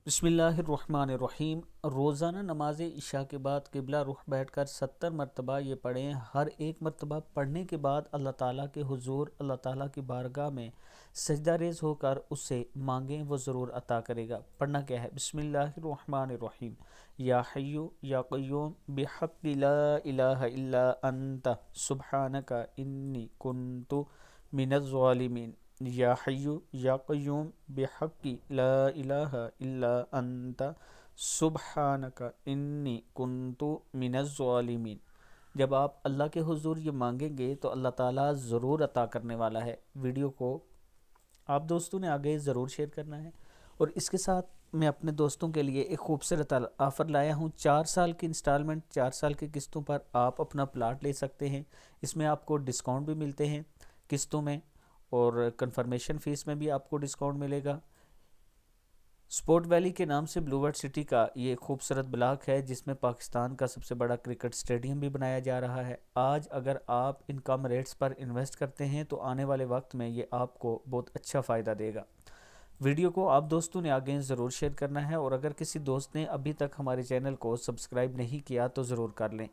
بسم اللہ الرحمن الرحیم۔ روزانہ نماز عشاء کے بعد قبلہ رخ بیٹھ کر 70 مرتبہ یہ پڑھیں۔ ہر ایک مرتبہ پڑھنے کے بعد اللہ تعالیٰ کے حضور، اللہ تعالیٰ کی بارگاہ میں سجدہ ریز ہو کر اس سے مانگیں، وہ ضرور عطا کرے گا۔ پڑھنا کیا ہے؟ بسم اللہ الرحمن الرحیم۔ یا حیو یا قیوم بحق لا الہ الا انت سبحانک انی کنت من الظالمین۔ یا حیو یا قیوم بحق لا الہ الا انت سبحانک انی کنت من الظالمین۔ جب آپ اللہ کے حضور یہ مانگیں گے تو اللہ تعالیٰ ضرور عطا کرنے والا ہے۔ ویڈیو کو آپ دوستوں نے آگے ضرور شیئر کرنا ہے، اور اس کے ساتھ میں اپنے دوستوں کے لیے ایک خوبصورت آفر لایا ہوں۔ 4 سال کی انسٹالمنٹ، 4 سال کی قسطوں پر آپ اپنا پلاٹ لے سکتے ہیں۔ اس میں آپ کو ڈسکاؤنٹ بھی ملتے ہیں قسطوں میں، اور کنفرمیشن فیس میں بھی آپ کو ڈسکاؤنٹ ملے گا۔ سپورٹ ویلی کے نام سے بلو ورڈ سٹی کا یہ خوبصورت بلاک ہے، جس میں پاکستان کا سب سے بڑا کرکٹ سٹیڈیم بھی بنایا جا رہا ہے۔ آج اگر آپ ان کم ریٹس پر انویسٹ کرتے ہیں تو آنے والے وقت میں یہ آپ کو بہت اچھا فائدہ دے گا۔ ویڈیو کو آپ دوستوں نے آگے ضرور شیئر کرنا ہے، اور اگر کسی دوست نے ابھی تک ہمارے چینل کو سبسکرائب نہیں کیا تو ضرور کر لیں۔